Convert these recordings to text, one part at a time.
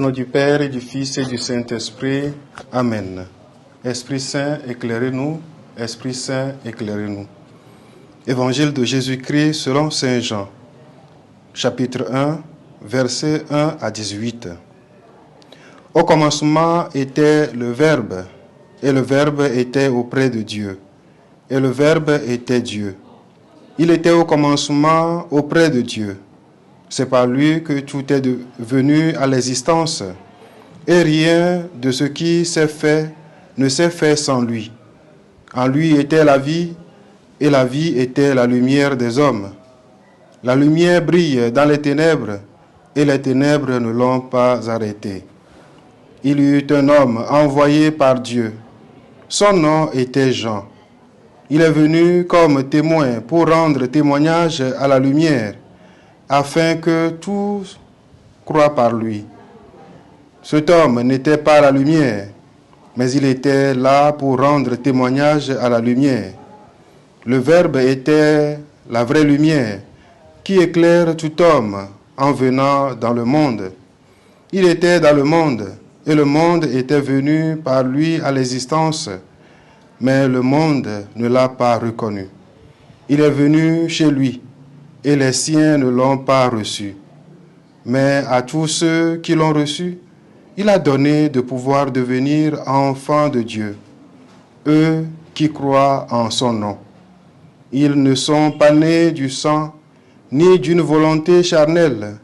nom du Père et du Fils et du Saint-Esprit. Amen. Esprit Saint, éclairez-nous. Esprit Saint, éclairez-nous. Évangile de Jésus-Christ selon Saint Jean, chapitre 1, versets 1 à 18. Au commencement était le Verbe, et le Verbe était auprès de Dieu, et le Verbe était Dieu. Il était au commencement auprès de Dieu. C'est par lui que tout est venu à l'existence, et rien de ce qui s'est fait ne s'est fait sans lui. En lui était la vie, et la vie était la lumière des hommes. La lumière brille dans les ténèbres, et les ténèbres ne l'ont pas arrêté. Il y eut un homme envoyé par Dieu. Son nom était Jean. Il est venu comme témoin pour rendre témoignage à la lumière, afin que tous croient par lui. Cet homme n'était pas la lumière, mais il était là pour rendre témoignage à la lumière. Le Verbe était la vraie lumière, qui éclaire tout homme en venant dans le monde. Il était dans le monde, et le monde était venu par lui à l'existence, mais le monde ne l'a pas reconnu. Il est venu chez lui, et les siens ne l'ont pas reçu. Mais à tous ceux qui l'ont reçu, il a donné de pouvoir devenir enfants de Dieu, eux qui croient en son nom. Ils ne sont pas nés du sang, ni d'une volonté charnelle,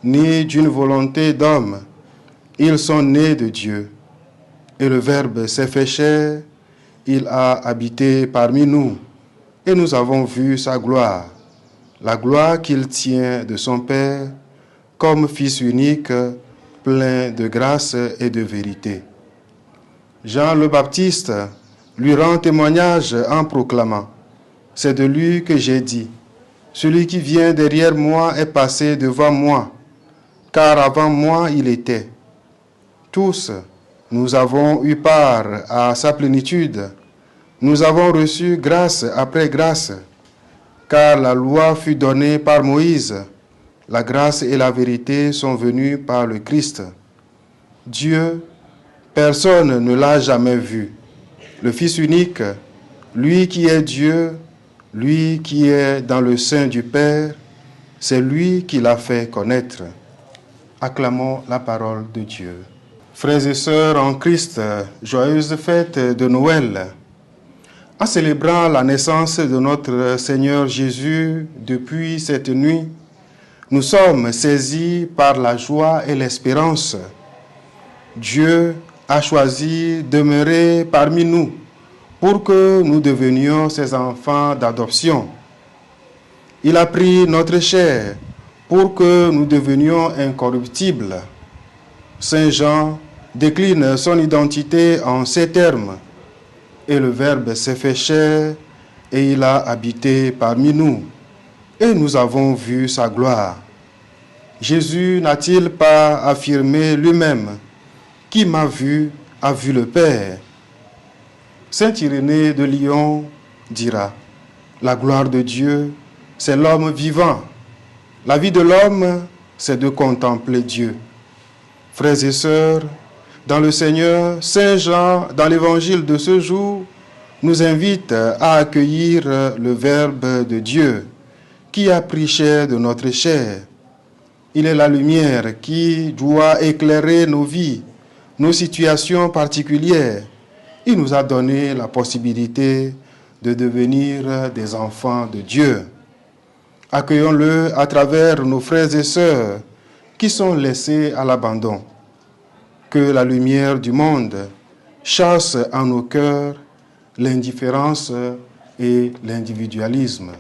ni d'une volonté d'homme. Ils sont nés de Dieu. Et le Verbe s'est fait chair, il a habité parmi nous, et nous avons vu sa gloire, la gloire qu'il tient de son Père, comme Fils unique, plein de grâce et de vérité. Jean le Baptiste lui rend témoignage en proclamant: « C'est de lui que j'ai dit, celui qui vient derrière moi est passé devant moi, car avant moi il était. » Tous, nous avons eu part à sa plénitude. Nous avons reçu grâce après grâce, car la loi fut donnée par Moïse. La grâce et la vérité sont venues par le Christ. Dieu, personne ne l'a jamais vu. Le Fils unique, lui qui est Dieu, lui qui est dans le sein du Père, c'est lui qui l'a fait connaître. Acclamons la parole de Dieu. Frères et sœurs en Christ, joyeuse fête de Noël. En célébrant la naissance de notre Seigneur Jésus depuis cette nuit, nous sommes saisis par la joie et l'espérance. Dieu a choisi de demeurer parmi nous pour que nous devenions ses enfants d'adoption. Il a pris notre chair pour que nous devenions incorruptibles. Saint Jean décline son identité en ces termes: « Et le Verbe s'est fait chair, et il a habité parmi nous, et nous avons vu sa gloire. » Jésus n'a-t-il pas affirmé lui-même: « Qui m'a vu a vu le Père ?» Saint Irénée de Lyon dira: « La gloire de Dieu, c'est l'homme vivant. La vie de l'homme, c'est de contempler Dieu. » Frères et sœurs, dans le Seigneur, Saint Jean, dans l'évangile de ce jour, nous invite à accueillir le Verbe de Dieu, qui a pris chair de notre chair. Il est la lumière qui doit éclairer nos vies, nos situations particulières. Il nous a donné la possibilité de devenir des enfants de Dieu. Accueillons-le à travers nos frères et sœurs qui sont laissés à l'abandon. Que la lumière du monde chasse en nos cœurs l'indifférence et l'individualisme.